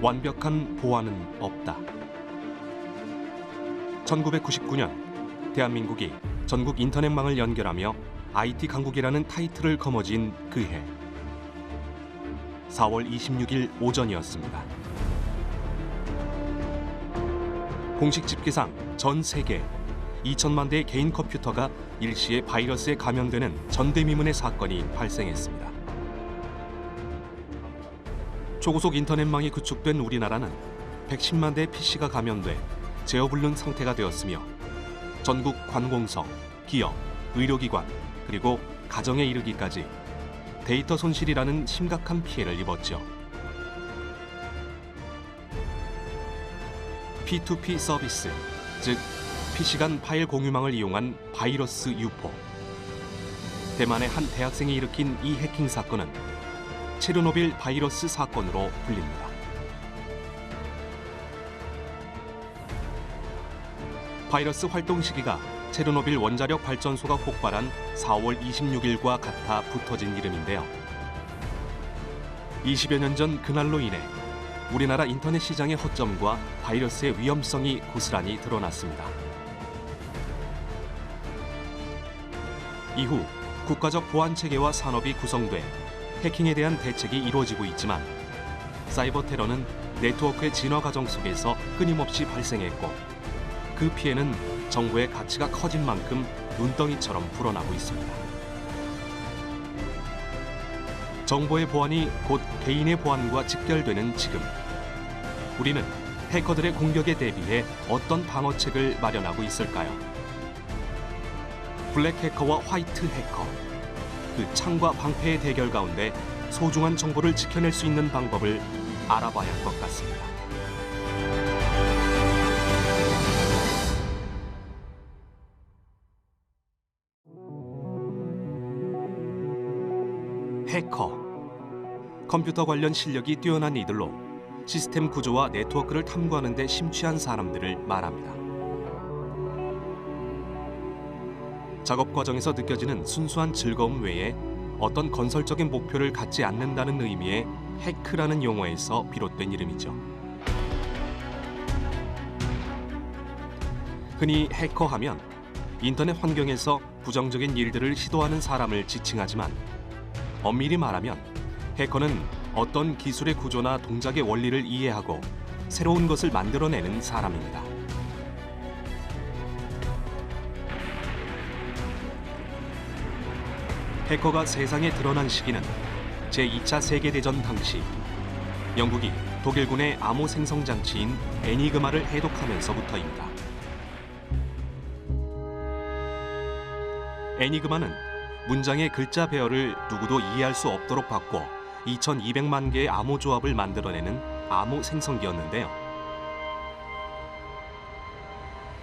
완벽한 보안은 없다. 1999년 대한민국이 전국 인터넷망을 연결하며 IT 강국이라는 타이틀을 거머쥔 그해 4월 26일 오전이었습니다. 공식 집계상 전 세계 2천만 대의 개인 컴퓨터가 일시에 바이러스에 감염되는 전대미문의 사건이 발생했습니다. 초고속 인터넷망이 구축된 우리나라는 110만 대의 PC가 감염돼 제어불능 상태가 되었으며 전국 관공서, 기업, 의료기관, 그리고 가정에 이르기까지 데이터 손실이라는 심각한 피해를 입었죠. P2P 서비스, 즉 PC 간 파일 공유망을 이용한 바이러스 유포. 대만의 한 대학생이 일으킨 이 해킹 사건은 체르노빌 바이러스 사건으로 불립니다. 바이러스 활동 시기가 체르노빌 원자력 발전소가 폭발한 4월 26일과 같아 붙어진 이름인데요. 20여 년 전 그날로 인해 우리나라 인터넷 시장의 허점과 바이러스의 위험성이 고스란히 드러났습니다. 이후 국가적 보안 체계와 산업이 구성돼 해킹에 대한 대책이 이루어지고 있지만 사이버 테러는 네트워크의 진화 과정 속에서 끊임없이 발생했고 그 피해는 정보의 가치가 커진 만큼 눈덩이처럼 불어나고 있습니다. 정보의 보안이 곧 개인의 보안과 직결되는 지금, 우리는 해커들의 공격에 대비해 어떤 방어책을 마련하고 있을까요? 블랙 해커와 화이트 해커, 그 창과 방패의 대결 가운데 소중한 정보를 지켜낼 수 있는 방법을 알아봐야 할 것 같습니다. 해커, 컴퓨터 관련 실력이 뛰어난 이들로 시스템 구조와 네트워크를 탐구하는 데 심취한 사람들을 말합니다. 작업 과정에서 느껴지는 순수한 즐거움 외에 어떤 건설적인 목표를 갖지 않는다는 의미의 해크라는 용어에서 비롯된 이름이죠. 흔히 해커하면 인터넷 환경에서 부정적인 일들을 시도하는 사람을 지칭하지만 엄밀히 말하면 해커는 어떤 기술의 구조나 동작의 원리를 이해하고 새로운 것을 만들어내는 사람입니다. 해커가 세상에 드러난 시기는 제2차 세계대전 당시 영국이 독일군의 암호 생성 장치인 애니그마를 해독하면서부터입니다. 애니그마는 문장의 글자 배열을 누구도 이해할 수 없도록 바꿔 2200만 개의 암호 조합을 만들어내는 암호 생성기였는데요.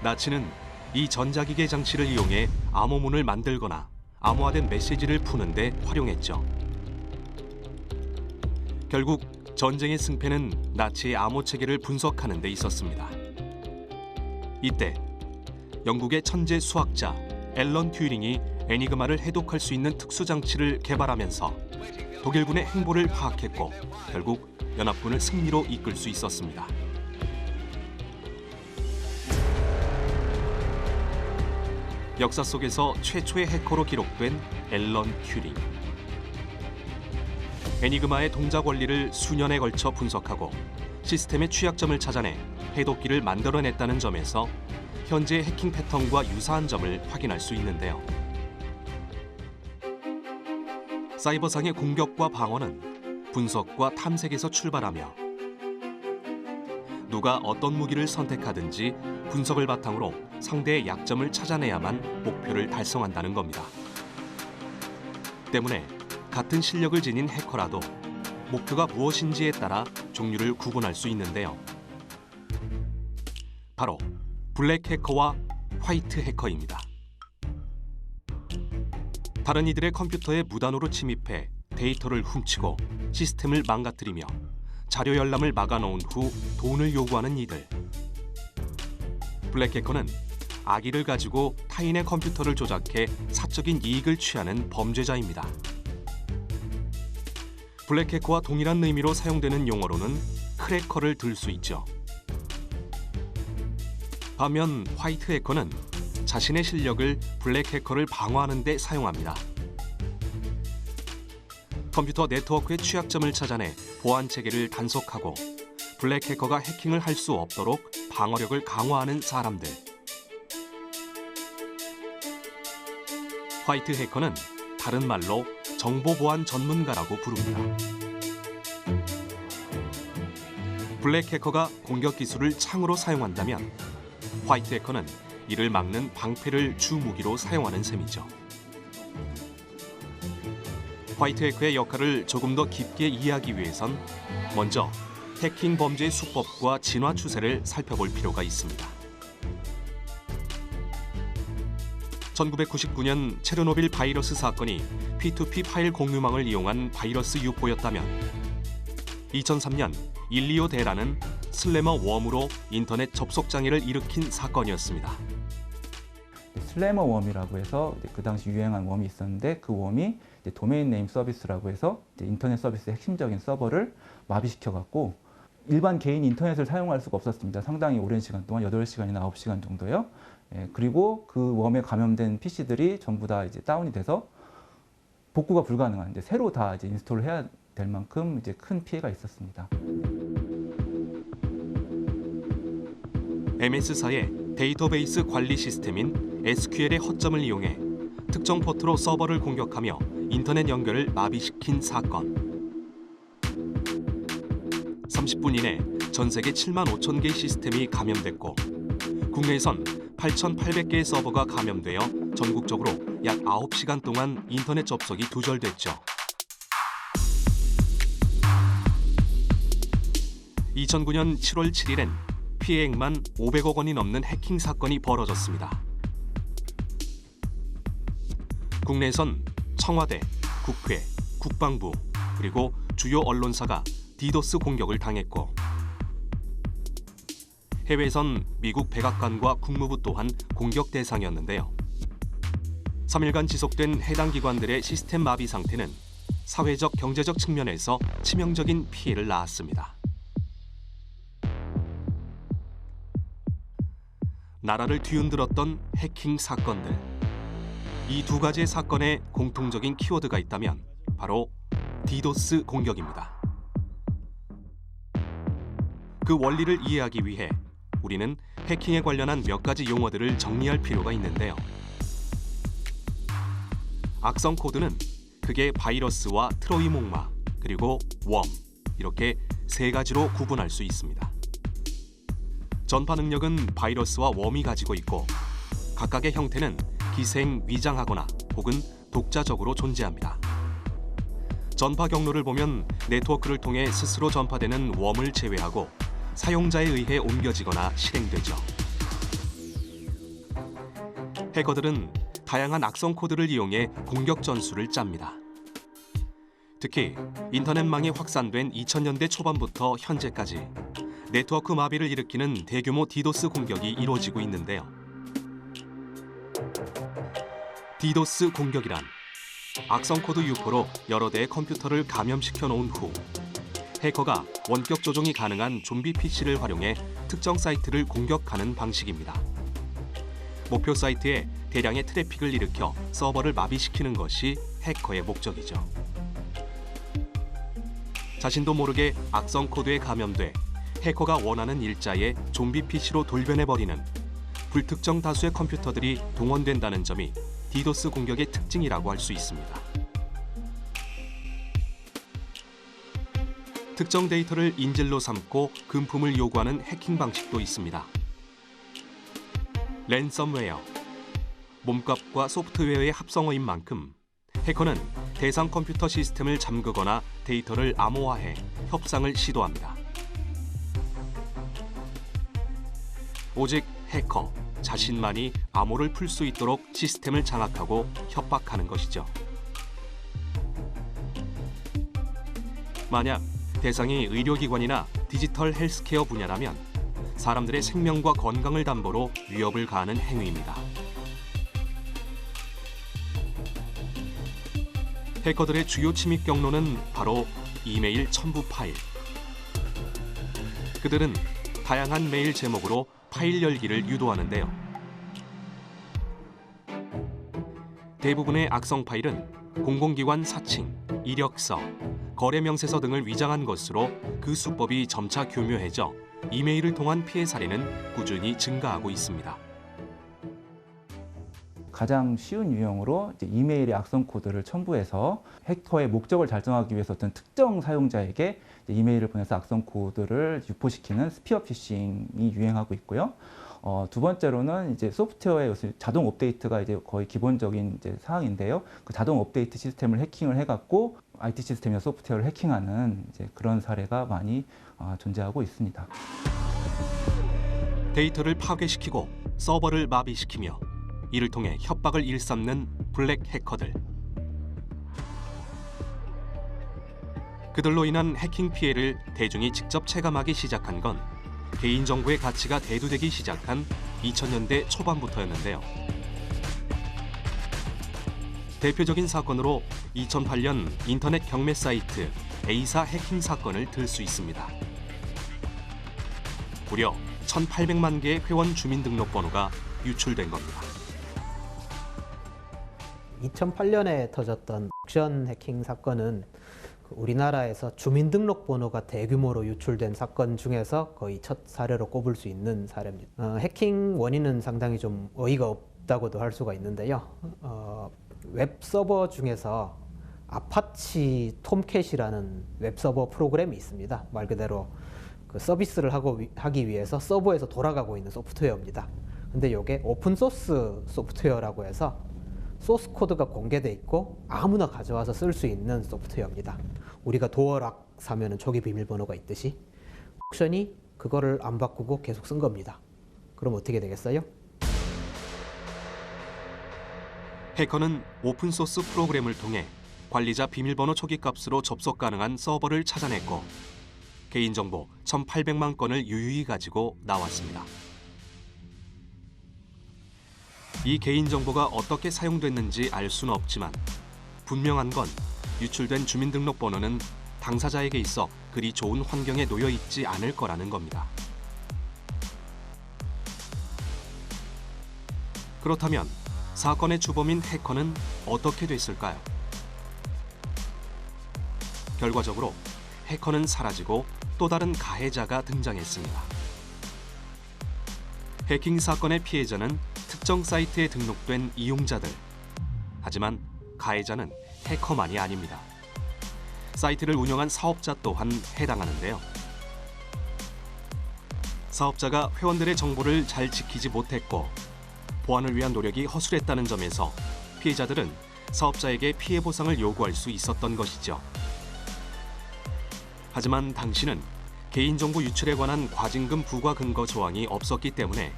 나치는 이 전자기계 장치를 이용해 암호문을 만들거나 암호화된 메시지를 푸는데 활용했죠. 결국 전쟁의 승패는 나치의 암호 체계를 분석하는 데 있었습니다. 이때 영국의 천재 수학자 앨런 튜링이 애니그마를 해독할 수 있는 특수 장치를 개발하면서 독일군의 행보를 파악했고 결국 연합군을 승리로 이끌 수 있었습니다. 역사 속에서 최초의 해커로 기록된 앨런 튜링. 애니그마의 동작 원리를 수년에 걸쳐 분석하고 시스템의 취약점을 찾아내 해독기를 만들어냈다는 점에서 현재의 해킹 패턴과 유사한 점을 확인할 수 있는데요. 사이버상의 공격과 방어는 분석과 탐색에서 출발하며 누가 어떤 무기를 선택하든지 분석을 바탕으로 상대의 약점을 찾아내야만 목표를 달성한다는 겁니다. 때문에 같은 실력을 지닌 해커라도 목표가 무엇인지에 따라 종류를 구분할 수 있는데요. 바로 블랙 해커와 화이트 해커입니다. 다른 이들의 컴퓨터에 무단으로 침입해 데이터를 훔치고 시스템을 망가뜨리며 자료 열람을 막아놓은 후 돈을 요구하는 이들. 블랙 해커는 악의를 가지고 타인의 컴퓨터를 조작해 사적인 이익을 취하는 범죄자입니다. 블랙 해커와 동일한 의미로 사용되는 용어로는 크래커를 들 수 있죠. 반면 화이트 해커는 자신의 실력을 블랙 해커를 방어하는 데 사용합니다. 컴퓨터 네트워크의 취약점을 찾아내 보안 체계를 단속하고 블랙 해커가 해킹을 할 수 없도록 방어력을 강화하는 사람들. 화이트 해커는 다른 말로 정보 보안 전문가라고 부릅니다. 블랙 해커가 공격 기술을 창으로 사용한다면 화이트 해커는 이를 막는 방패를 주 무기로 사용하는 셈이죠. 화이트 해커의 역할을 조금 더 깊게 이해하기 위해선 먼저 해킹 범죄의 수법과 진화 추세를 살펴볼 필요가 있습니다. 1999년 체르노빌 바이러스 사건이 P2P 파일 공유망을 이용한 바이러스 유포였다면 2003년 일리오 대라는 슬래머 웜으로 인터넷 접속 장애를 일으킨 사건이었습니다. 슬래머 웜이라고 해서 그 당시 유행한 웜이 있었는데 그 웜이 도메인 네임 서비스라고 해서 인터넷 서비스의 핵심적인 서버를 마비시켜갖고 일반 개인이 인터넷을 사용할 수가 없었습니다. 상당히 오랜 시간 동안 8시간이나 9시간 정도요. 그리고 그 웜에 감염된 PC들이 전부 다 이제 다운이 돼서 복구가 불가능한데 새로 다 이제 인스톨을 해야 될 만큼 이제 큰 피해가 있었습니다. MS사의 데이터베이스 관리 시스템인 SQL의 허점을 이용해 특정 포트로 서버를 공격하며 인터넷 연결을 마비시킨 사건. 30분 이내 전 세계 7만 5천 개의 시스템이 감염됐고 국내에선 8,800개의 서버가 감염되어 전국적으로 약 9시간 동안 인터넷 접속이 두절됐죠. 2009년 7월 7일엔 피해액만 500억 원이 넘는 해킹 사건이 벌어졌습니다. 국내에선 청와대, 국회, 국방부, 그리고 주요 언론사가 디도스 공격을 당했고 해외에선 미국 백악관과 국무부 또한 공격 대상이었는데요. 3일간 지속된 해당 기관들의 시스템 마비 상태는 사회적, 경제적 측면에서 치명적인 피해를 낳았습니다. 나라를 뒤흔들었던 해킹 사건들. 이 두 가지의 사건에 공통적인 키워드가 있다면 바로 디도스 공격입니다. 그 원리를 이해하기 위해 우리는 해킹에 관련한 몇 가지 용어들을 정리할 필요가 있는데요. 악성 코드는 크게 바이러스와 트로이 목마, 그리고 웜 이렇게 세 가지로 구분할 수 있습니다. 전파 능력은 바이러스와 웜이 가지고 있고 각각의 형태는 기생, 위장하거나 혹은 독자적으로 존재합니다. 전파 경로를 보면 네트워크를 통해 스스로 전파되는 웜을 제외하고 사용자에 의해 옮겨지거나 실행되죠. 해커들은 다양한 악성 코드를 이용해 공격 전술을 짭니다. 특히 인터넷망이 확산된 2000년대 초반부터 현재까지 네트워크 마비를 일으키는 대규모 디도스 공격이 이루어지고 있는데요. 디도스 공격이란 악성 코드 유포로 여러 대의 컴퓨터를 감염시켜 놓은 후 해커가 원격 조종이 가능한 좀비 PC를 활용해 특정 사이트를 공격하는 방식입니다. 목표 사이트에 대량의 트래픽을 일으켜 서버를 마비시키는 것이 해커의 목적이죠. 자신도 모르게 악성 코드에 감염돼 해커가 원하는 일자에 좀비 PC로 돌변해버리는 불특정 다수의 컴퓨터들이 동원된다는 점이 디도스 공격의 특징이라고 할 수 있습니다. 특정 데이터를 인질로 삼고 금품을 요구하는 해킹 방식도 있습니다. 랜섬웨어, 몸값과 소프트웨어의 합성어인 만큼 해커는 대상 컴퓨터 시스템을 잠그거나 데이터를 암호화해 협상을 시도합니다. 오직 해커 자신만이 암호를 풀 수 있도록 시스템을 장악하고 협박하는 것이죠. 만약 대상이 의료기관이나 디지털 헬스케어 분야라면 사람들의 생명과 건강을 담보로 위협을 가하는 행위입니다. 해커들의 주요 침입 경로는 바로 이메일 첨부 파일. 그들은 다양한 메일 제목으로 파일 열기를 유도하는데요. 대부분의 악성 파일은 공공기관 사칭, 이력서, 거래명세서 등을 위장한 것으로 그 수법이 점차 교묘해져 이메일을 통한 피해 사례는 꾸준히 증가하고 있습니다. 가장 쉬운 유형으로 이제 이메일의 악성 코드를 첨부해서 해커의 목적을 달성하기 위해서 어떤 특정 사용자에게 이제 이메일을 보내서 악성 코드를 유포시키는 스피어 피싱이 유행하고 있고요. 두 번째로는 이제 소프트웨어의 자동 업데이트가 이제 거의 기본적인 이제 사항인데요. 그 자동 업데이트 시스템을 해킹을 해갖고 IT 시스템이나 소프트웨어를 해킹하는 이제 그런 사례가 많이 존재하고 있습니다. 데이터를 파괴시키고 서버를 마비시키며 이를 통해 협박을 일삼는 블랙 해커들. 그들로 인한 해킹 피해를 대중이 직접 체감하기 시작한 건 개인정보의 가치가 대두되기 시작한 2000년대 초반부터였는데요. 대표적인 사건으로 2008년 인터넷 경매 사이트 A사 해킹 사건을 들 수 있습니다. 무려 1,800만 개의 회원 주민등록번호가 유출된 겁니다. 2008년에 터졌던 옥션 해킹 사건은 우리나라에서 주민등록번호가 대규모로 유출된 사건 중에서 거의 첫 사례로 꼽을 수 있는 사례입니다. 해킹 원인은 상당히 좀 어이가 없다고도 할 수가 있는데요. 웹서버 중에서 아파치 톰캣이라는 웹서버 프로그램이 있습니다. 말 그대로 그 서비스를 하기 위해서 서버에서 돌아가고 있는 소프트웨어입니다. 근데 이게 오픈소스 소프트웨어라고 해서 소스 코드가 공개돼 있고 아무나 가져와서 쓸 수 있는 소프트웨어입니다. 우리가 도어락 사면은 초기 비밀번호가 있듯이 옥션이 그거를 안 바꾸고 계속 쓴 겁니다. 그럼 어떻게 되겠어요? 해커는 오픈소스 프로그램을 통해 관리자 비밀번호 초기 값으로 접속 가능한 서버를 찾아냈고 개인정보 1,800만 건을 유유히 가지고 나왔습니다. 이 개인정보가 어떻게 사용됐는지 알 수는 없지만 분명한 건 유출된 주민등록번호는 당사자에게 있어 그리 좋은 환경에 놓여 있지 않을 거라는 겁니다. 그렇다면 사건의 주범인 해커는 어떻게 됐을까요? 결과적으로 해커는 사라지고 또 다른 가해자가 등장했습니다. 해킹 사건의 피해자는 특정 사이트에 등록된 이용자들. 하지만 가해자는 해커만이 아닙니다. 사이트를 운영한 사업자 또한 해당하는데요. 사업자가 회원들의 정보를 잘 지키지 못했고 보안을 위한 노력이 허술했다는 점에서 피해자들은 사업자에게 피해 보상을 요구할 수 있었던 것이죠. 하지만 당시는 개인정보 유출에 관한 과징금 부과 근거 조항이 없었기 때문에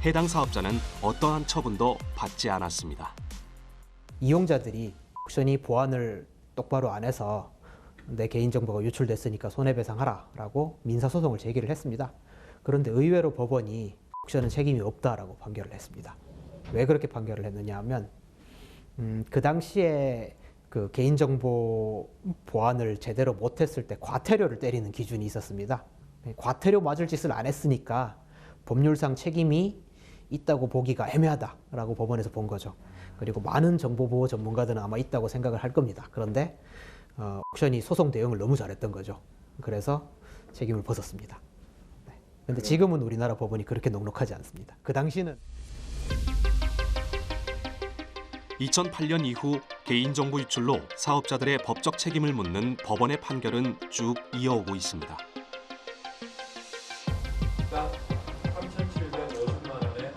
해당 사업자는 어떠한 처분도 받지 않았습니다. 이용자들이 옥션이 보안을 똑바로 안 해서 내 개인정보가 유출됐으니까 손해배상하라라고 민사소송을 제기를 했습니다. 그런데 의외로 법원이 옥션은 책임이 없다라고 판결을 했습니다. 왜 그렇게 판결을 했느냐 하면 그 당시에 그 개인정보 보안을 제대로 못했을 때 과태료를 때리는 기준이 있었습니다. 과태료 맞을 짓을 안 했으니까 법률상 책임이 있다고 보기가 애매하다라고 법원에서 본 거죠. 그리고 많은 정보보호 전문가들은 아마 있다고 생각을 할 겁니다. 그런데 옥션이 소송 대응을 너무 잘했던 거죠. 그래서 책임을 벗었습니다. 그런데 지금은 우리나라 법원이 그렇게 넉넉하지 않습니다. 그 당시는 2008년 이후 개인정보 유출로 사업자들의 법적 책임을 묻는 법원의 판결은 쭉 이어오고 있습니다. 3,750만 원에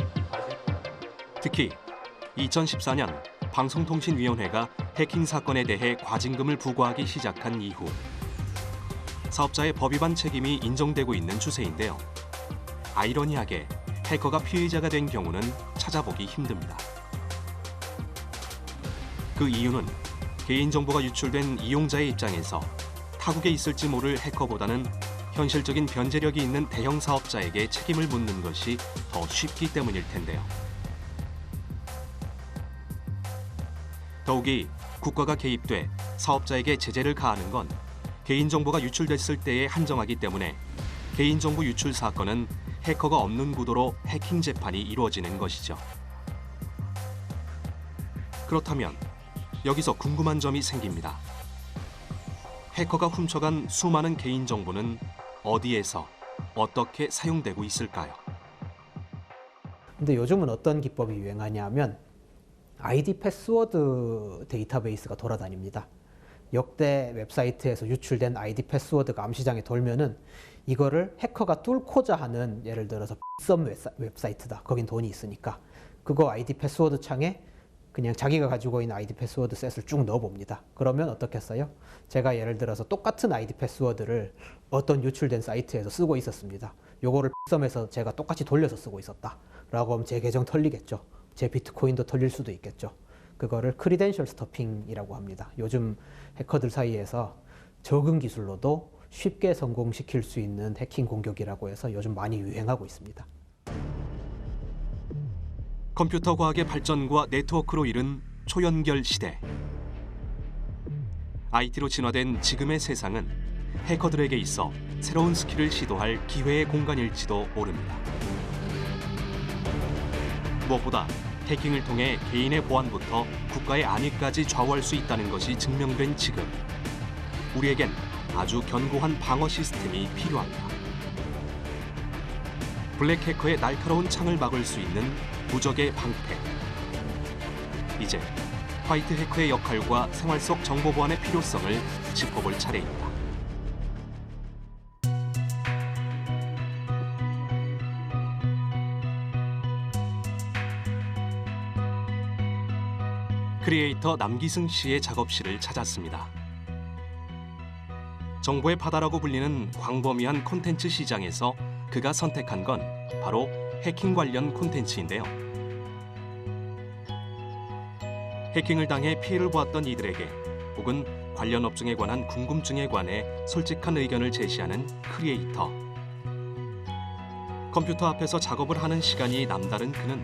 특히 2014년 방송통신위원회가 해킹 사건에 대해 과징금을 부과하기 시작한 이후 사업자의 법 위반 책임이 인정되고 있는 추세인데요. 아이러니하게 해커가 피의자가 된 경우는 찾아보기 힘듭니다. 그 이유는 개인정보가 유출된 이용자의 입장에서 타국에 있을지 모를 해커보다는 현실적인 변제력이 있는 대형 사업자에게 책임을 묻는 것이 더 쉽기 때문일 텐데요. 더욱이 국가가 개입돼 사업자에게 제재를 가하는 건 개인정보가 유출됐을 때에 한정하기 때문에 개인정보 유출 사건은 해커가 없는 구도로 해킹 재판이 이루어지는 것이죠. 그렇다면 여기서 궁금한 점이 생깁니다. 해커가 훔쳐간 수많은 개인정보는 어디에서 어떻게 사용되고 있을까요? 근데 요즘은 어떤 기법이 유행하냐면 아이디 패스워드 데이터베이스가 돌아다닙니다. 역대 웹사이트에서 유출된 아이디 패스워드가 암시장에 돌면은 이거를 해커가 뚫고자 하는, 예를 들어서 썸 웹사이트다. 거긴 돈이 있으니까 그거 아이디 패스워드 창에 그냥 자기가 가지고 있는 아이디 패스워드 셋을 쭉 넣어봅니다. 그러면 어떻겠어요? 제가 예를 들어서 똑같은 아이디 패스워드를 어떤 유출된 사이트에서 쓰고 있었습니다. 요거를 썸에서 제가 똑같이 돌려서 쓰고 있었다 라고 하면 제 계정 털리겠죠. 제 비트코인도 털릴 수도 있겠죠. 그거를 크리덴셜 스토핑이라고 합니다. 요즘 해커들 사이에서 적은 기술로도 쉽게 성공시킬 수 있는 해킹 공격이라고 해서 요즘 많이 유행하고 있습니다. 컴퓨터 과학의 발전과 네트워크로 이른 초연결 시대. IT로 진화된 지금의 세상은 해커들에게 있어 새로운 스킬을 시도할 기회의 공간일지도 모릅니다. 무엇보다 해킹을 통해 개인의 보안부터 국가의 안위까지 좌우할 수 있다는 것이 증명된 지금, 우리에겐 아주 견고한 방어 시스템이 필요합니다. 블랙 해커의 날카로운 창을 막을 수 있는 부적의 방패. 이제 화이트 해커의 역할과 생활 속 정보 보안의 필요성을 짚어볼 차례입니다. 크리에이터 남기승 씨의 작업실을 찾았습니다. 정보의 바다라고 불리는 광범위한 콘텐츠 시장에서 그가 선택한 건 바로 해킹 관련 콘텐츠인데요. 해킹을 당해 피해를 보았던 이들에게 혹은 관련 업종에 관한 궁금증에 관해 솔직한 의견을 제시하는 크리에이터. 컴퓨터 앞에서 작업을 하는 시간이 남다른 그는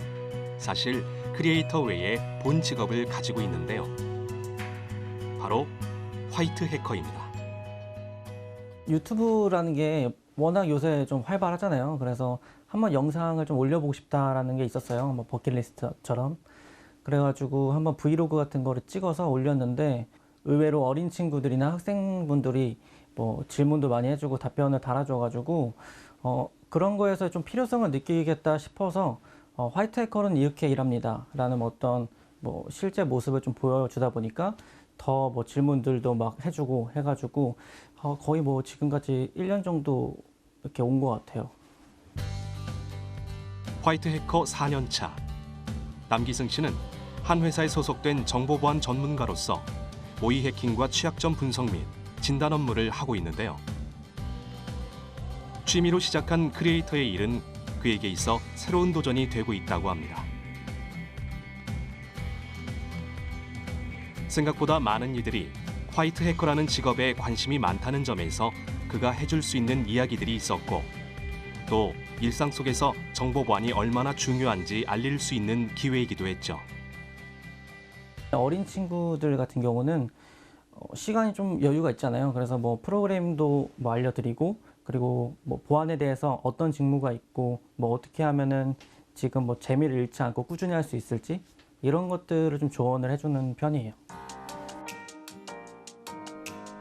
사실 크리에이터 외에 본 직업을 가지고 있는데요. 바로 화이트 해커입니다. 유튜브라는 게 워낙 요새 좀 활발하잖아요. 그래서 한번 영상을 좀 올려보고 싶다라는 게 있었어요. 뭐 버킷리스트처럼. 그래가지고 한번 브이로그 같은 거를 찍어서 올렸는데 의외로 어린 친구들이나 학생분들이 뭐 질문도 많이 해주고 답변을 달아줘가지고 그런 거에서 좀 필요성을 느끼겠다 싶어서 화이트 해커는 이렇게 일합니다 라는 어떤 뭐 실제 모습을 좀 보여주다 보니까 더 뭐 질문들도 막 해주고 해가지고 거의 뭐 지금까지 1년 정도 이렇게 온 것 같아요. 화이트 해커 4년 차. 남기승 씨는 한 회사에 소속된 정보보안 전문가로서 모의 해킹과 취약점 분석 및 진단 업무를 하고 있는데요. 취미로 시작한 크리에이터의 일은 그에게 있어 새로운 도전이 되고 있다고 합니다. 생각보다 많은 이들이 화이트 해커라는 직업에 관심이 많다는 점에서 그가 해줄 수 있는 이야기들이 있었고, 또 일상 속에서 정보 보안이 얼마나 중요한지 알릴 수 있는 기회이기도 했죠. 어린 친구들 같은 경우는 시간이 좀 여유가 있잖아요. 그래서 뭐 프로그램도 뭐 알려드리고, 그리고 뭐 보안에 대해서 어떤 직무가 있고 뭐 어떻게 하면은 지금 뭐 재미를 잃지 않고 꾸준히 할 수 있을지 이런 것들을 좀 조언을 해주는 편이에요.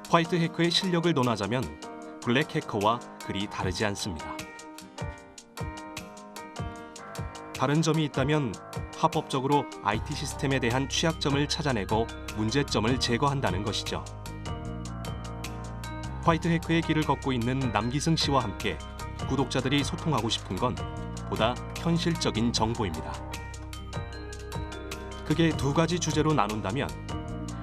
화이트 해커의 실력을 논하자면 블랙 해커와 그리 다르지 않습니다. 다른 점이 있다면 합법적으로 IT 시스템에 대한 취약점을 찾아내고 문제점을 제거한다는 것이죠. 화이트 해커의 길을 걷고 있는 남기승 씨와 함께 구독자들이 소통하고 싶은 건 보다 현실적인 정보입니다. 크게 두 가지 주제로 나눈다면,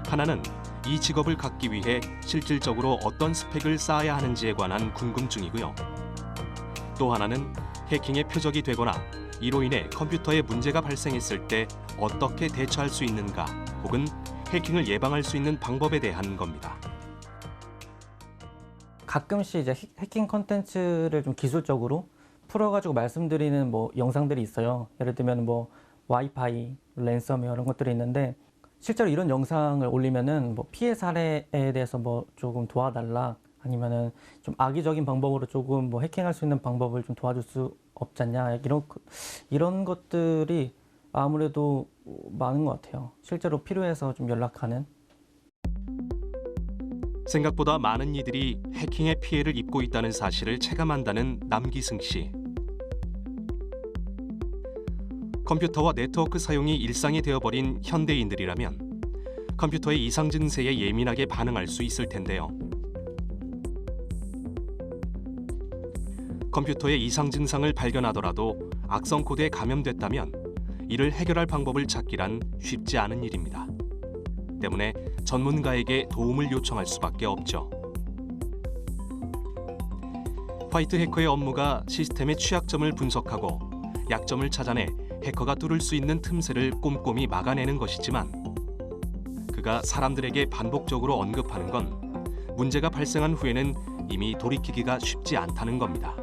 하나는 이 직업을 갖기 위해 실질적으로 어떤 스펙을 쌓아야 하는지에 관한 궁금증이고요. 또 하나는 해킹의 표적이 되거나 이로 인해 컴퓨터에 문제가 발생했을 때 어떻게 대처할 수 있는가, 혹은 해킹을 예방할 수 있는 방법에 대한 겁니다. 가끔씩 이제 해킹 컨텐츠를 좀 기술적으로 풀어가지고 말씀드리는 뭐 영상들이 있어요. 예를 들면 뭐 와이파이, 랜섬웨어 이런 것들이 있는데, 실제로 이런 영상을 올리면은 뭐 피해 사례에 대해서 뭐 조금 도와달라, 아니면은 좀 악의적인 방법으로 조금 뭐 해킹할 수 있는 방법을 좀 도와줄 수 없지 않냐 이런 것들이 아무래도 많은 것 같아요. 실제로 필요해서 좀 연락하는. 생각보다 많은 이들이 해킹의 피해를 입고 있다는 사실을 체감한다는 남기승 씨. 컴퓨터와 네트워크 사용이 일상이 되어버린 현대인들이라면 컴퓨터의 이상 증세에 예민하게 반응할 수 있을 텐데요. 컴퓨터의 이상 증상을 발견하더라도 악성 코드에 감염됐다면 이를 해결할 방법을 찾기란 쉽지 않은 일입니다. 때문에 전문가에게 도움을 요청할 수밖에 없죠. 화이트 해커의 업무가 시스템의 취약점을 분석하고 약점을 찾아내 해커가 뚫을 수 있는 틈새를 꼼꼼히 막아내는 것이지만 그가 사람들에게 반복적으로 언급하는 건 문제가 발생한 후에는 이미 돌이키기가 쉽지 않다는 겁니다.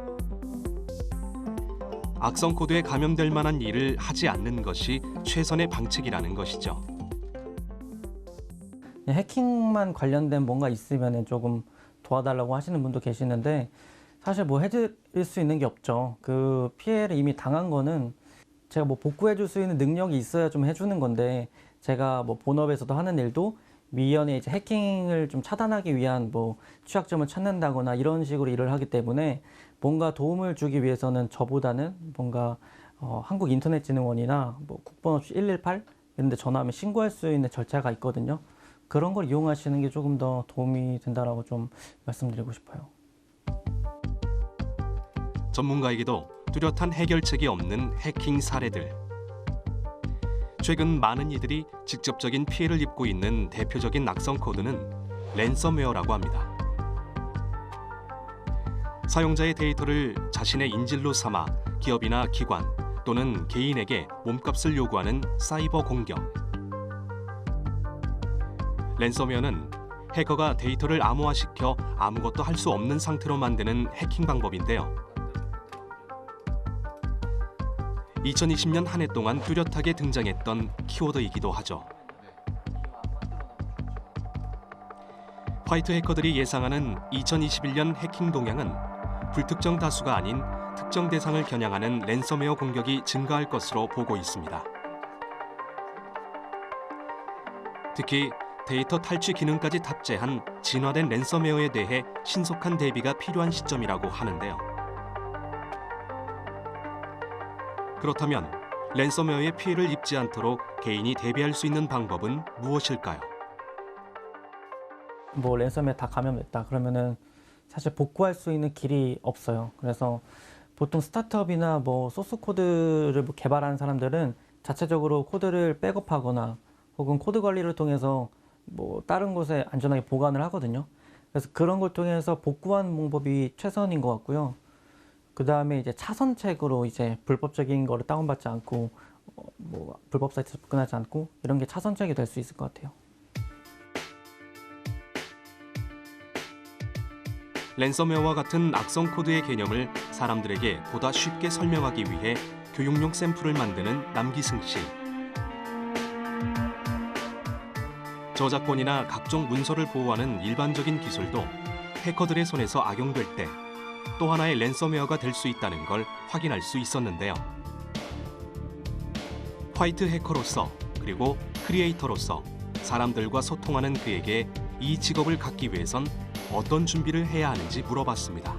악성 코드에 감염될 만한 일을 하지 않는 것이 최선의 방책이라는 것이죠. 해킹만 관련된 뭔가 있으면 조금 도와달라고 하시는 분도 계시는데 사실 뭐 해줄 수 있는 게 없죠. 그 피해를 이미 당한 거는 제가 뭐 복구해 줄 수 있는 능력이 있어야 좀 해주는 건데 제가 뭐 본업에서도 하는 일도 미연에 이제 해킹을 좀 차단하기 위한 뭐 취약점을 찾는다거나 이런 식으로 일을 하기 때문에 뭔가 도움을 주기 위해서는 저보다는 뭔가 한국인터넷진흥원이나 뭐 국번없이 118 이런 데 전화하면 신고할 수 있는 절차가 있거든요. 그런 걸 이용하시는 게 조금 더 도움이 된다라고 좀 말씀드리고 싶어요. 전문가에게도 뚜렷한 해결책이 없는 해킹 사례들. 최근 많은 이들이 직접적인 피해를 입고 있는 대표적인 악성 코드는 랜섬웨어라고 합니다. 사용자의 데이터를 자신의 인질로 삼아 기업이나 기관 또는 개인에게 몸값을 요구하는 사이버 공격. 랜섬웨어는 해커가 데이터를 암호화시켜 아무것도 할 수 없는 상태로 만드는 해킹 방법인데요. 2020년 한 해 동안 뚜렷하게 등장했던 키워드이기도 하죠. 화이트 해커들이 예상하는 2021년 해킹 동향은 불특정 다수가 아닌 특정 대상을 겨냥하는 랜섬웨어 공격이 증가할 것으로 보고 있습니다. 특히 데이터 탈취 기능까지 탑재한 진화된 랜섬웨어에 대해 신속한 대비가 필요한 시점이라고 하는데요. 그렇다면 랜섬웨어의 피해를 입지 않도록 개인이 대비할 수 있는 방법은 무엇일까요? 뭐 랜섬에 다 감염됐다 그러면은 사실 복구할 수 있는 길이 없어요. 그래서 보통 스타트업이나 뭐 소스 코드를 뭐 개발하는 사람들은 자체적으로 코드를 백업하거나 혹은 코드 관리를 통해서 뭐 다른 곳에 안전하게 보관을 하거든요. 그래서 그런 걸 통해서 복구하는 방법이 최선인 것 같고요. 그 다음에 이제 차선책으로 이제 불법적인 거를 다운받지 않고 뭐 불법 사이트에 접근하지 않고 이런 게 차선책이 될 수 있을 것 같아요. 랜섬웨어와 같은 악성 코드의 개념을 사람들에게 보다 쉽게 설명하기 위해 교육용 샘플을 만드는 남기승 씨. 저작권이나 각종 문서를 보호하는 일반적인 기술도 해커들의 손에서 악용될 때 또 하나의 랜섬웨어가 될 수 있다는 걸 확인할 수 있었는데요. 화이트 해커로서 그리고 크리에이터로서 사람들과 소통하는 그에게 이 직업을 갖기 위해선 어떤 준비를 해야 하는지 물어봤습니다.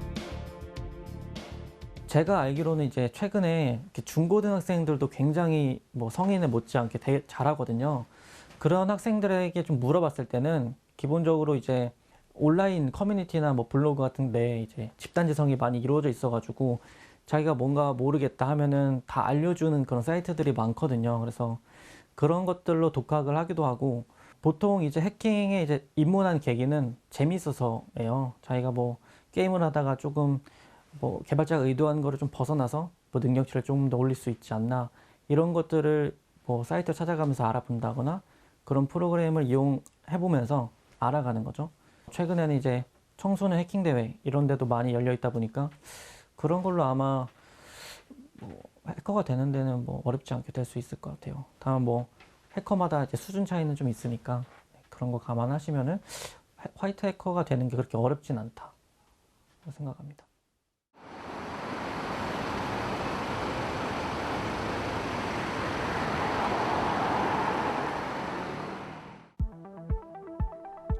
제가 알기로는 이제 최근에 중고등학생들도 굉장히 뭐 성인을 못지않게 되게 잘하거든요. 그런 학생들에게 좀 물어봤을 때는 기본적으로 이제 온라인 커뮤니티나 뭐 블로그 같은 데 이제 집단지성이 많이 이루어져 있어가지고 자기가 뭔가 모르겠다 하면은 다 알려주는 그런 사이트들이 많거든요. 그래서 그런 것들로 독학을 하기도 하고 보통 이제 해킹에 이제 입문한 계기는 재밌어서예요. 자기가 뭐 게임을 하다가 조금 뭐 개발자가 의도한 거를 좀 벗어나서 뭐 능력치를 좀 더 올릴 수 있지 않나 이런 것들을 뭐 사이트 찾아가면서 알아본다거나 그런 프로그램을 이용해보면서 알아가는 거죠. 최근에는 이제 청소년 해킹 대회 이런 데도 많이 열려 있다 보니까 그런 걸로 아마 뭐 해커가 되는 데는 뭐 어렵지 않게 될 수 있을 것 같아요. 다만 뭐 해커마다 이제 수준 차이는 좀 있으니까 그런 거 감안하시면은 화이트 해커가 되는 게 그렇게 어렵진 않다. 생각합니다.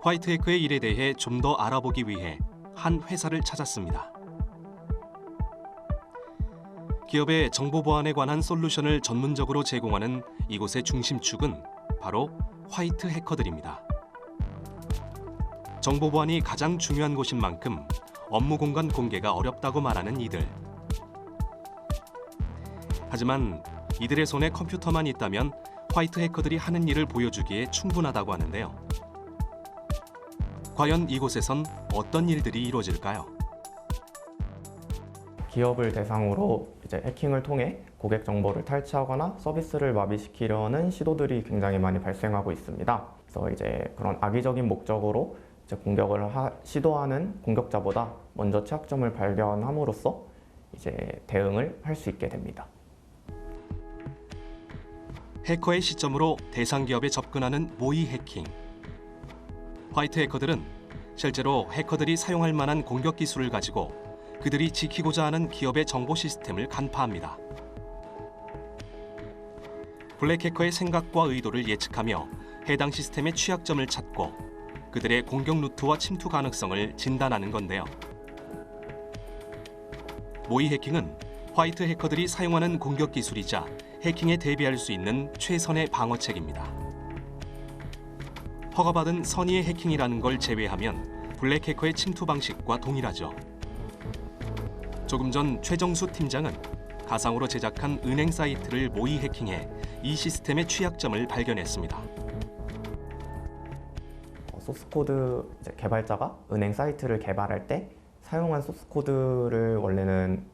화이트 해커의 일에 대해 좀 더 알아보기 위해 한 회사를 찾았습니다. 기업의 정보 보안에 관한 솔루션을 전문적으로 제공하는 이곳의 중심축은 바로 화이트 해커들입니다. 정보 보안이 가장 중요한 곳인 만큼 업무 공간 공개가 어렵다고 말하는 이들. 하지만 이들의 손에 컴퓨터만 있다면 화이트 해커들이 하는 일을 보여주기에 충분하다고 하는데요. 과연 이곳에선 어떤 일들이 이루어질까요? 기업을 대상으로 이제 해킹을 통해 고객 정보를 탈취하거나 서비스를 마비시키려는 시도들이 굉장히 많이 발생하고 있습니다. 그래서 이제 그런 악의적인 목적으로 이제 공격을 시도하는 공격자보다 먼저 취약점을 발견함으로써 이제 대응을 할 수 있게 됩니다. 해커의 시점으로 대상 기업에 접근하는 모의 해킹. 화이트 해커들은 실제로 해커들이 사용할 만한 공격 기술을 가지고 그들이 지키고자 하는 기업의 정보 시스템을 간파합니다. 블랙 해커의 생각과 의도를 예측하며 해당 시스템의 취약점을 찾고 그들의 공격 루트와 침투 가능성을 진단하는 건데요. 모의 해킹은 화이트 해커들이 사용하는 공격 기술이자 해킹에 대비할 수 있는 최선의 방어책입니다. 허가받은 선의의 해킹이라는 걸 제외하면 블랙 해커의 침투 방식과 동일하죠. 조금 전 최정수 팀장은 가상으로 제작한 은행 사이트를 모의 해킹해 이 시스템의 취약점을 발견했습니다. 소스코드 개발자가 은행 사이트를 개발할 때 사용한 소스코드를 원래는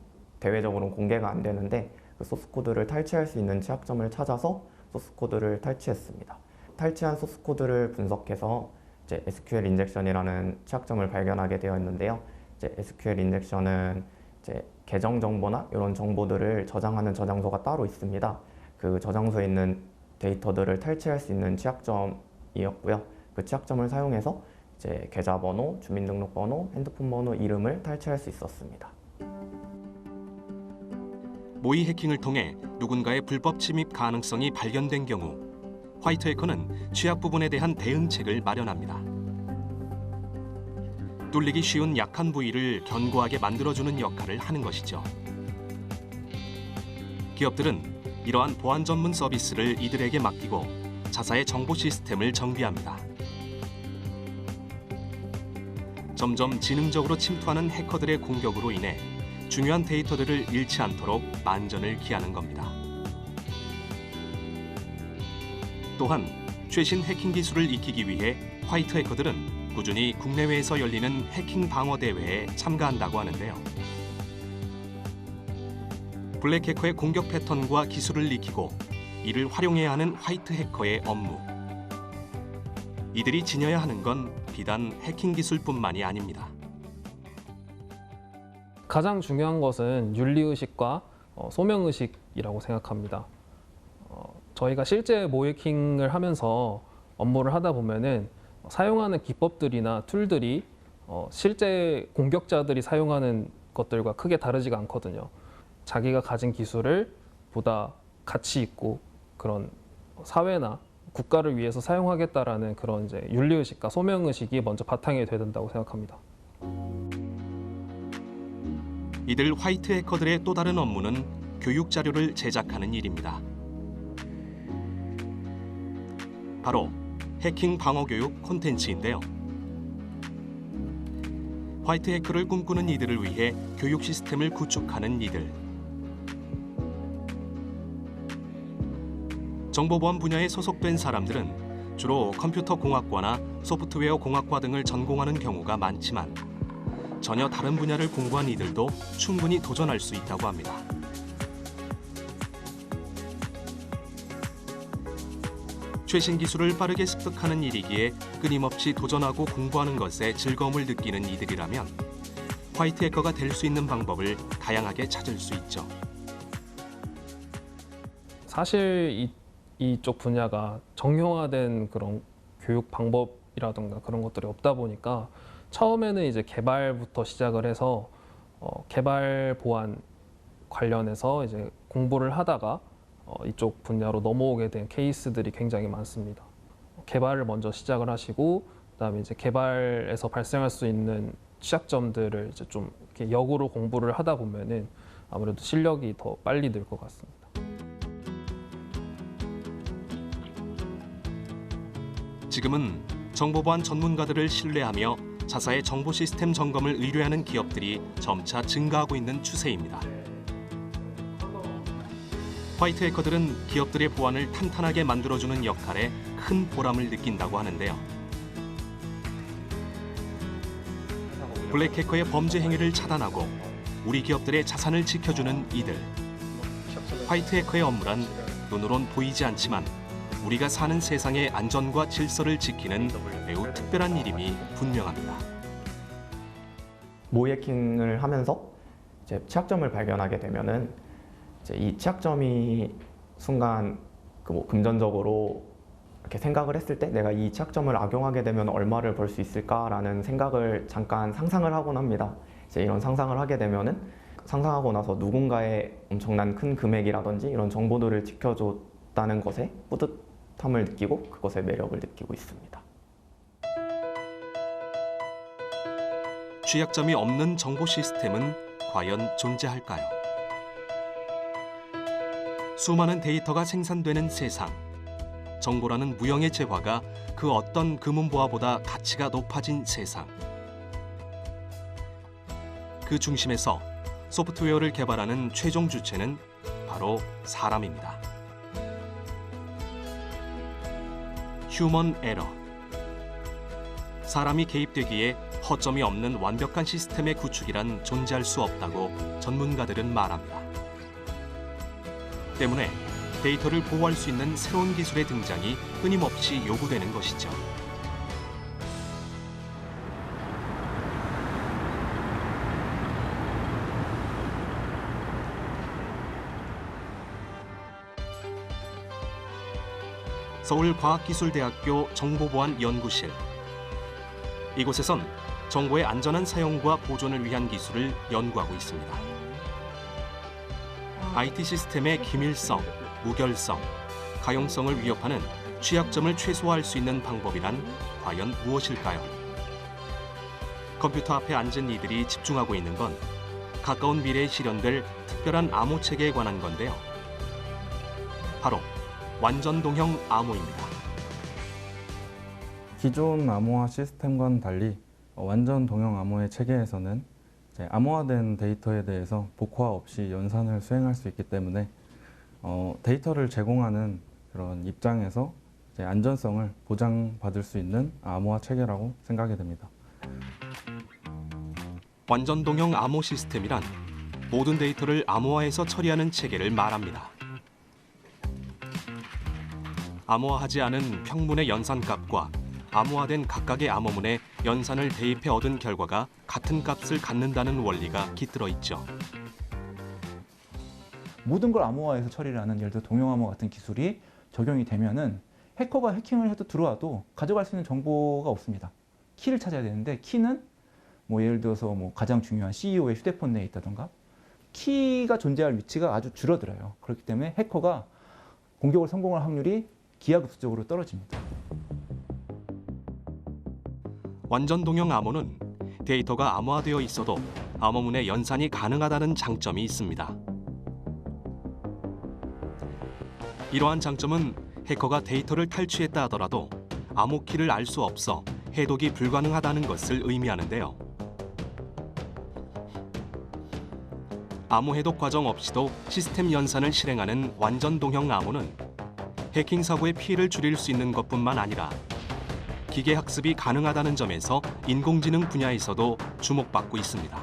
대외적으로는 공개가 안 되는데 그 소스코드를 탈취할 수 있는 취약점을 찾아서 소스코드를 탈취했습니다. 탈취한 소스코드를 분석해서 이제 SQL 인젝션이라는 취약점을 발견하게 되었는데요. 이제 SQL 인젝션은 이제 계정 정보나 이런 정보들을 저장하는 저장소가 따로 있습니다. 그 저장소에 있는 데이터들을 탈취할 수 있는 취약점이었고요. 그 취약점을 사용해서 이제 계좌번호, 주민등록번호, 핸드폰 번호, 이름을 탈취할 수 있었습니다. 모의 해킹을 통해 누군가의 불법 침입 가능성이 발견된 경우 화이트 해커는 취약 부분에 대한 대응책을 마련합니다. 뚫리기 쉬운 약한 부위를 견고하게 만들어주는 역할을 하는 것이죠. 기업들은 이러한 보안 전문 서비스를 이들에게 맡기고 자사의 정보 시스템을 정비합니다. 점점 지능적으로 침투하는 해커들의 공격으로 인해 중요한 데이터들을 잃지 않도록 만전을 기하는 겁니다. 또한 최신 해킹 기술을 익히기 위해 화이트 해커들은 꾸준히 국내외에서 열리는 해킹 방어 대회에 참가한다고 하는데요. 블랙 해커의 공격 패턴과 기술을 익히고 이를 활용해야 하는 화이트 해커의 업무. 이들이 지녀야 하는 건 비단 해킹 기술뿐만이 아닙니다. 가장 중요한 것은 윤리의식과 소명의식이라고 생각합니다. 저희가 실제 모해킹을 하면서 업무를 하다 보면은 사용하는 기법들이나 툴들이 실제 공격자들이 사용하는 것들과 크게 다르지가 않거든요. 자기가 가진 기술을 보다 가치 있고 그런 사회나 국가를 위해서 사용하겠다라는 그런 이제 윤리의식과 소명의식이 먼저 바탕이 돼야 된다고 생각합니다. 이들 화이트 해커들의 또 다른 업무는 교육 자료를 제작하는 일입니다. 바로 해킹 방어 교육 콘텐츠인데요. 화이트 해커를 꿈꾸는 이들을 위해 교육 시스템을 구축하는 이들. 정보보안 분야에 소속된 사람들은 주로 컴퓨터 공학과나 소프트웨어 공학과 등을 전공하는 경우가 많지만 전혀 다른 분야를 공부한 이들도 충분히 도전할 수 있다고 합니다. 최신 기술을 빠르게 습득하는 일이기에 끊임없이 도전하고 공부하는 것에 즐거움을 느끼는 이들이라면 화이트 해커가 될 수 있는 방법을 다양하게 찾을 수 있죠. 사실 이쪽 분야가 정형화된 그런 교육 방법이라든가 그런 것들이 없다 보니까 처음에는 이제 개발부터 시작을 해서 개발 보안 관련해서 이제 공부를 하다가 이쪽 분야로 넘어오게 된 케이스들이 굉장히 많습니다. 개발을 먼저 시작을 하시고 그다음에 이제 개발에서 발생할 수 있는 취약점들을 이제 좀 이렇게 역으로 공부를 하다 보면은 아무래도 실력이 더 빨리 늘 것 같습니다. 지금은 정보보안 전문가들을 신뢰하며 자사의 정보 시스템 점검을 의뢰하는 기업들이 점차 증가하고 있는 추세입니다. 화이트 해커들은 기업들의 보안을 탄탄하게 만들어주는 역할에 큰 보람을 느낀다고 하는데요. 블랙 해커의 범죄 행위를 차단하고 우리 기업들의 자산을 지켜주는 이들. 화이트 해커의 업무란 눈으론 보이지 않지만 우리가 사는 세상의 안전과 질서를 지키는 매우 특별한 일임이 분명합니다. 모이해킹을 하면서 이제 취약점을 발견하게 되면은 이제 이 취약점이 순간 금전적으로 이렇게 생각을 했을 때 내가 이 취약점을 악용하게 되면 얼마를 벌 수 있을까라는 생각을 잠깐 상상을 하곤 합니다. 이제 이런 상상을 하게 되면은 상상하고 나서 누군가의 엄청난 큰 금액이라든지 이런 정보들을 지켜줬다는 것에 뿌듯함을 느끼고 그것의 매력을 느끼고 있습니다. 취약점이 없는 정보 시스템은 과연 존재할까요? 수많은 데이터가 생산되는 세상. 정보라는 무형의 재화가 그 어떤 금은보화보다 가치가 높아진 세상. 그 중심에서 소프트웨어를 개발하는 최종 주체는 바로 사람입니다. 휴먼 에러. 사람이 개입되기에 허점이 없는 완벽한 시스템의 구축이란 존재할 수 없다고 전문가들은 말합니다. 때문에 데이터를 보호할 수 있는 새로운 기술의 등장이 끊임없이 요구되는 것이죠. 서울과학기술대학교 정보보안연구실. 이곳에선 정보의 안전한 사용과 보존을 위한 기술을 연구하고 있습니다. IT 시스템의 기밀성, 무결성, 가용성을 위협하는 취약점을 최소화할 수 있는 방법이란 과연 무엇일까요? 컴퓨터 앞에 앉은 이들이 집중하고 있는 건 가까운 미래에 실현될 특별한 암호 체계에 관한 건데요. 바로 완전동형 암호입니다. 기존 암호화 시스템과는 달리 완전 동형 암호의 체계에서는 암호화된 데이터에 대해서 복호화 없이 연산을 수행할 수 있기 때문에 데이터를 제공하는 그런 입장에서 안전성을 보장받을 수 있는 암호화 체계라고 생각이 됩니다. 완전 동형 암호 시스템이란 모든 데이터를 암호화해서 처리하는 체계를 말합니다. 암호화하지 않은 평문의 연산값과 암호화된 각각의 암호문에 연산을 대입해 얻은 결과가 같은 값을 갖는다는 원리가 깃들어 있죠. 모든 걸 암호화해서 처리를 하는 예를 들어 동형 암호 같은 기술이 적용이 되면은 해커가 해킹을 해도 들어와도 가져갈 수 있는 정보가 없습니다. 키를 찾아야 되는데 키는 예를 들어서 가장 중요한 CEO의 휴대폰 내에 있다던가 키가 존재할 위치가 아주 줄어들어요. 그렇기 때문에 해커가 공격을 성공할 확률이 기하급수적으로 떨어집니다. 완전 동형 암호는 데이터가 암호화되어 있어도 암호문의 연산이 가능하다는 장점이 있습니다. 이러한 장점은 해커가 데이터를 탈취했다 하더라도 암호키를 알 수 없어 해독이 불가능하다는 것을 의미하는데요. 암호 해독 과정 없이도 시스템 연산을 실행하는 완전 동형 암호는 해킹 사고의 피해를 줄일 수 있는 것뿐만 아니라 기계 학습이 가능하다는 점에서 인공지능 분야에서도 주목받고 있습니다.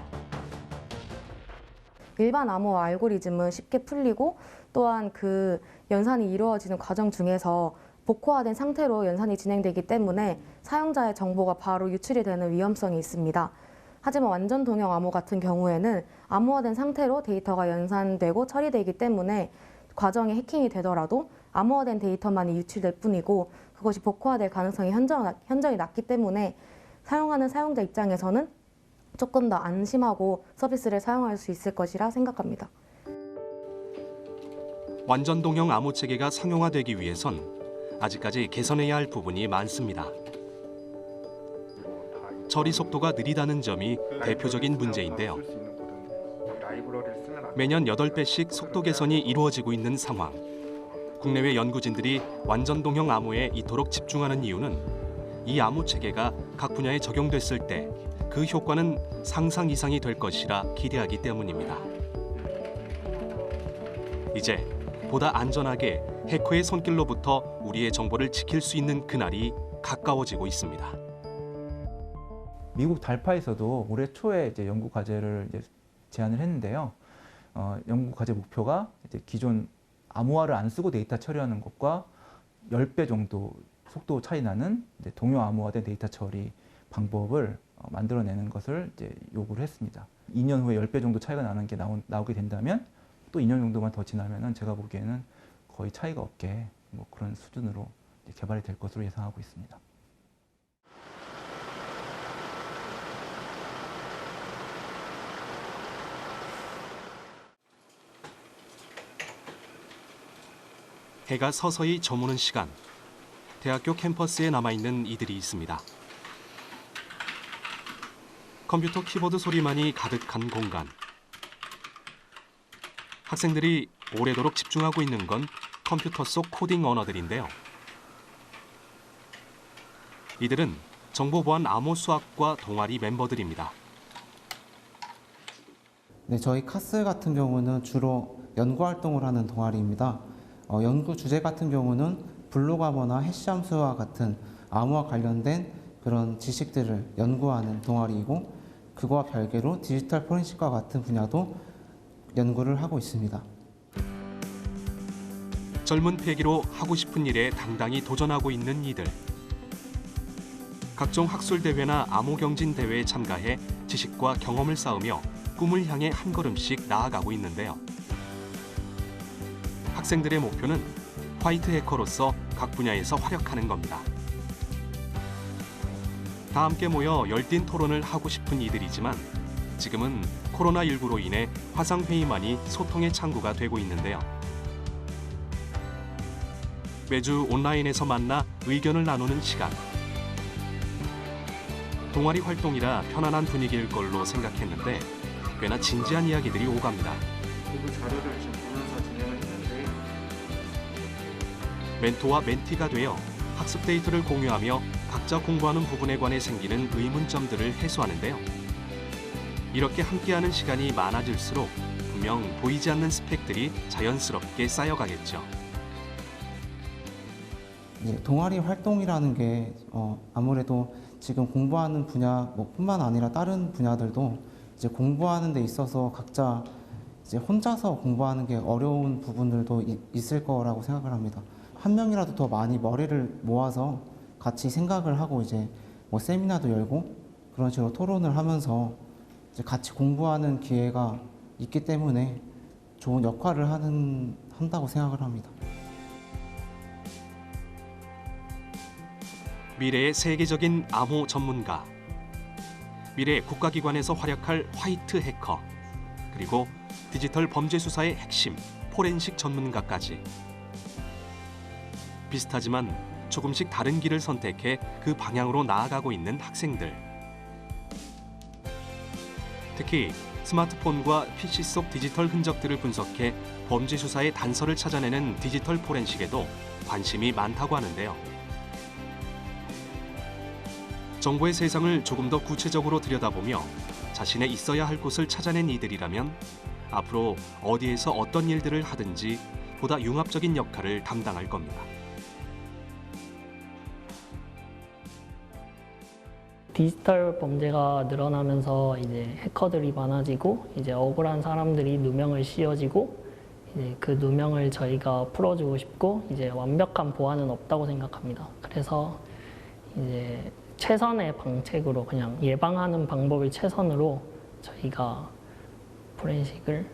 일반 암호 알고리즘은 쉽게 풀리고 또한 그 연산이 이루어지는 과정 중에서 복호화된 상태로 연산이 진행되기 때문에 사용자의 정보가 바로 유출이 되는 위험성이 있습니다. 하지만 완전 동형 암호 같은 경우에는 암호화된 상태로 데이터가 연산되고 처리되기 때문에 과정이 해킹이 되더라도 암호화된 데이터만이 유출될 뿐이고 그것이 복호화될 가능성이 현저히 낮기 때문에 사용하는 사용자 입장에서는 조금 더 안심하고 서비스를 사용할 수 있을 것이라 생각합니다. 완전 동형 암호 체계가 상용화되기 위해선 아직까지 개선해야 할 부분이 많습니다. 처리 속도가 느리다는 점이 대표적인 문제인데요. 매년 8배씩 속도 개선이 이루어지고 있는 상황. 국내외 연구진들이 완전 동형 암호에 이토록 집중하는 이유는 이 암호 체계가 각 분야에 적용됐을 때 그 효과는 상상 이상이 될 것이라 기대하기 때문입니다. 이제 보다 안전하게 해커의 손길로부터 우리의 정보를 지킬 수 있는 그날이 가까워지고 있습니다. 미국 달파에서도 올해 초에 이제 연구 과제를 이제 제안을 했는데요. 연구 과제 목표가 이제 기존 암호화를 안 쓰고 데이터 처리하는 것과 10배 정도 속도 차이 나는 이제 동요 암호화된 데이터 처리 방법을 만들어내는 것을 이제 요구를 했습니다. 2년 후에 10배 정도 차이가 나는 게 나오게 된다면 또 2년 정도만 더 지나면은 제가 보기에는 거의 차이가 없게 뭐 그런 수준으로 개발이 될 것으로 예상하고 있습니다. 해가 서서히 저무는 시간, 대학교 캠퍼스에 남아있는 이들이 있습니다. 컴퓨터 키보드 소리만이 가득한 공간. 학생들이 오래도록 집중하고 있는 건 컴퓨터 속 코딩 언어들인데요. 이들은 정보보안 암호 수학과 동아리 멤버들입니다. 네, 저희 카스 같은 경우는 주로 연구 활동을 하는 동아리입니다. 연구 주제 같은 경우는 블록암호나 해시함수와 같은 암호와 관련된 그런 지식들을 연구하는 동아리이고, 그거와 별개로 디지털 포렌식과 같은 분야도 연구를 하고 있습니다. 젊은 패기로 하고 싶은 일에 당당히 도전하고 있는 이들. 각종 학술 대회나 암호 경진 대회에 참가해 지식과 경험을 쌓으며 꿈을 향해 한 걸음씩 나아가고 있는데요. 학생들의 목표는 화이트 해커로서 각 분야에서 활약하는 겁니다. 다 함께 모여 열띤 토론을 하고 싶은 이들이지만 지금은 코로나19로 인해 화상회의만이 소통의 창구가 되고 있는데요. 매주 온라인에서 만나 의견을 나누는 시간. 동아리 활동이라 편안한 분위기일 걸로 생각했는데 꽤나 진지한 이야기들이 오갑니다. 그리고 자료를 지금 보면서 진행을 했는데 멘토와 멘티가 되어 학습 데이터를 공유하며 각자 공부하는 부분에 관해 생기는 의문점들을 해소하는데요. 이렇게 함께하는 시간이 많아질수록 분명 보이지 않는 스펙들이 자연스럽게 쌓여가겠죠. 동아리 활동이라는 게 아무래도 지금 공부하는 분야 뿐만 아니라 다른 분야들도 이제 공부하는 데 있어서 각자 이제 혼자서 공부하는 게 어려운 부분들도 있을 거라고 생각을 합니다. 한 명이라도 더 많이 머리를 모아서 같이 생각을 하고 이제 뭐 세미나도 열고 그런 식으로 토론을 하면서 이제 같이 공부하는 기회가 있기 때문에 좋은 역할을 한다고 생각을 합니다. 미래의 세계적인 암호 전문가, 미래 국가기관에서 활약할 화이트 해커, 그리고 디지털 범죄 수사의 핵심, 포렌식 전문가까지. 비슷하지만 조금씩 다른 길을 선택해 그 방향으로 나아가고 있는 학생들. 특히 스마트폰과 PC 속 디지털 흔적들을 분석해 범죄 수사의 단서를 찾아내는 디지털 포렌식에도 관심이 많다고 하는데요. 정보의 세상을 조금 더 구체적으로 들여다보며 자신의 있어야 할 곳을 찾아낸 이들이라면 앞으로 어디에서 어떤 일들을 하든지 보다 융합적인 역할을 담당할 겁니다. 디지털 범죄가 늘어나면서 이제 해커들이 많아지고 이제 억울한 사람들이 누명을 씌워지고 이제 그 누명을 저희가 풀어주고 싶고 이제 완벽한 보안은 없다고 생각합니다. 그래서 이제 최선의 방책으로 그냥 예방하는 방법을 최선으로 저희가 포렌식을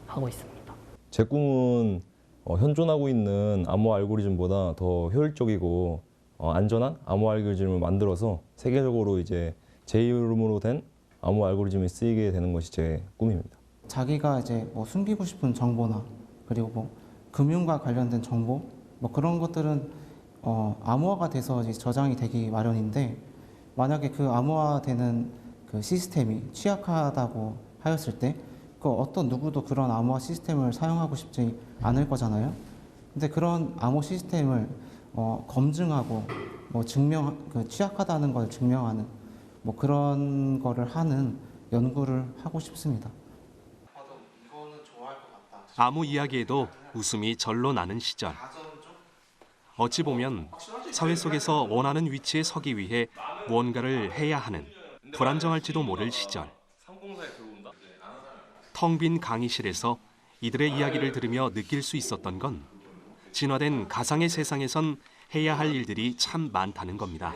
하고 있습니다. 제 꿈은 현존하고 있는 암호 알고리즘보다 더 효율적이고 안전한 암호 알고리즘을 만들어서 세계적으로 이제 제 이름으로 된 암호 알고리즘이 쓰이게 되는 것이 제 꿈입니다. 자기가 이제 뭐 숨기고 싶은 정보나 그리고 뭐 금융과 관련된 정보 뭐 그런 것들은 암호화가 돼서 이제 저장이 되기 마련인데 만약에 그 암호화되는 그 시스템이 취약하다고 하였을 때 그 어떤 누구도 그런 암호화 시스템을 사용하고 싶지 않을 거잖아요. 근데 그런 암호 시스템을 검증하고 뭐 그 취약하다는 걸 증명하는 뭐 그런 거를 하는 연구를 하고 싶습니다. 아무 이야기에도 웃음이 절로 나는 시절. 어찌 보면 사회 속에서 원하는 위치에 서기 위해 무언가를 해야 하는 불안정할지도 모를 시절. 텅 빈 강의실에서 이들의 이야기를 들으며 느낄 수 있었던 건 진화된 가상의 세상에선 해야 할 일들이 참 많다는 겁니다.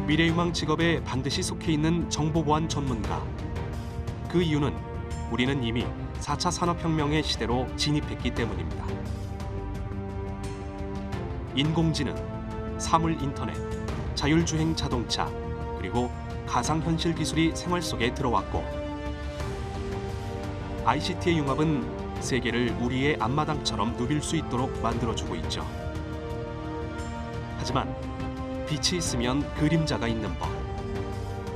미래유망 직업에 반드시 속해 있는 정보보안 전문가. 그 이유는 우리는 이미 4차 산업혁명의 시대로 진입했기 때문입니다. 인공지능, 사물인터넷, 자율주행 자동차, 그리고 가상현실 기술이 생활 속에 들어왔고 ICT의 융합은 세계를 우리의 앞마당처럼 누빌 수 있도록 만들어주고 있죠. 하지만 빛이 있으면 그림자가 있는 법.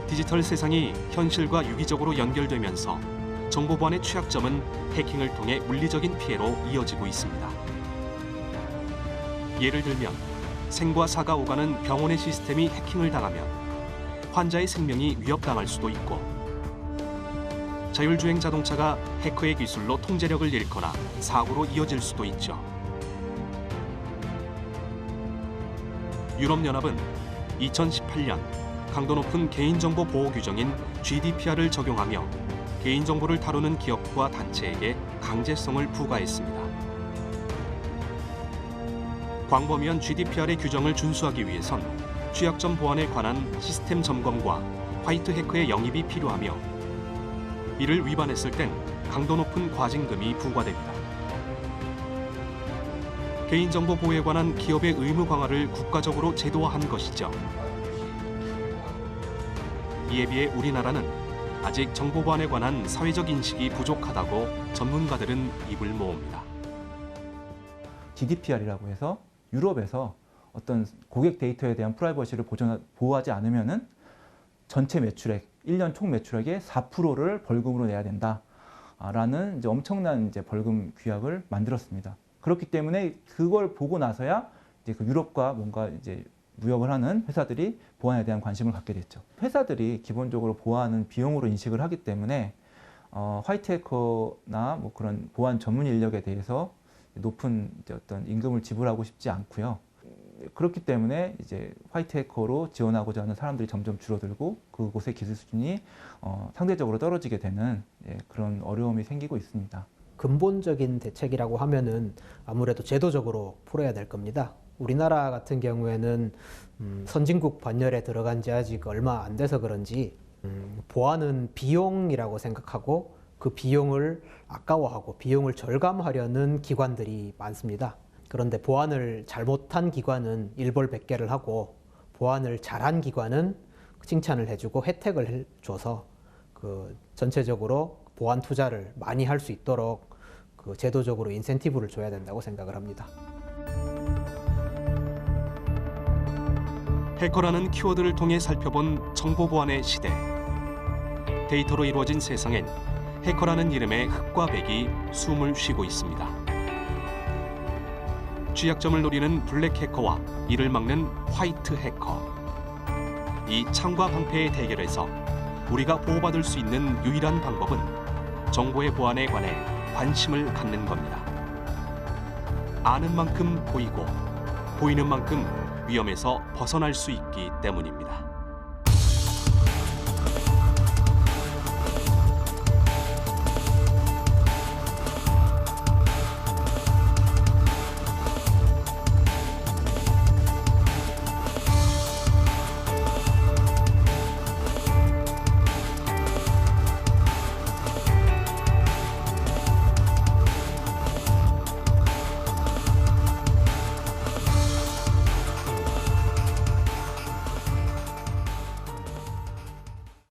디지털 세상이 현실과 유기적으로 연결되면서 정보보안의 취약점은 해킹을 통해 물리적인 피해로 이어지고 있습니다. 예를 들면 생과 사가 오가는 병원의 시스템이 해킹을 당하면 환자의 생명이 위협당할 수도 있고 자율주행 자동차가 해커의 기술로 통제력을 잃거나 사고로 이어질 수도 있죠. 유럽연합은 2018년 강도 높은 개인정보 보호 규정인 GDPR을 적용하며 개인정보를 다루는 기업과 단체에게 강제성을 부과했습니다. 광범위한 GDPR의 규정을 준수하기 위해선 취약점 보안에 관한 시스템 점검과 화이트 해커의 영입이 필요하며 이를 위반했을 땐 강도 높은 과징금이 부과됩니다. 개인정보 보호에 관한 기업의 의무 강화를 국가적으로 제도화한 것이죠. 이에 비해 우리나라는 아직 정보보안에 관한 사회적 인식이 부족하다고 전문가들은 입을 모읍니다. GDPR이라고 해서 유럽에서 어떤 고객 데이터에 대한 프라이버시를 보호하지 않으면은 전체 매출액, 1년 총 매출액의 4%를 벌금으로 내야 된다라는 이제 엄청난 이제 벌금 규약을 만들었습니다. 그렇기 때문에 그걸 보고 나서야 이제 그 유럽과 뭔가 이제 무역을 하는 회사들이 보안에 대한 관심을 갖게 됐죠. 회사들이 기본적으로 보안은 비용으로 인식을 하기 때문에 화이트 해커나 뭐 그런 보안 전문 인력에 대해서 높은 이제 어떤 임금을 지불하고 싶지 않고요. 그렇기 때문에 이제 화이트 해커로 지원하고자 하는 사람들이 점점 줄어들고 그곳의 기술 수준이 상대적으로 떨어지게 되는 그런 어려움이 생기고 있습니다. 근본적인 대책이라고 하면은 아무래도 제도적으로 풀어야 될 겁니다. 우리나라 같은 경우에는 선진국 반열에 들어간 지 아직 얼마 안 돼서 그런지 보안은 비용이라고 생각하고 그 비용을 아까워하고 비용을 절감하려는 기관들이 많습니다. 그런데 보안을 잘못한 기관은 일벌백계를 하고 보안을 잘한 기관은 칭찬을 해주고 혜택을 줘서 그 전체적으로 보안 투자를 많이 할 수 있도록 그 제도적으로 인센티브를 줘야 된다고 생각을 합니다. 해커라는 키워드를 통해 살펴본 정보보안의 시대. 데이터로 이루어진 세상엔 해커라는 이름의 흑과 백이 숨을 쉬고 있습니다. 취약점을 노리는 블랙 해커와 이를 막는 화이트 해커. 이 창과 방패의 대결에서 우리가 보호받을 수 있는 유일한 방법은 정보의 보안에 관해 관심을 갖는 겁니다. 아는 만큼 보이고 보이는 만큼 위험에서 벗어날 수 있기 때문입니다.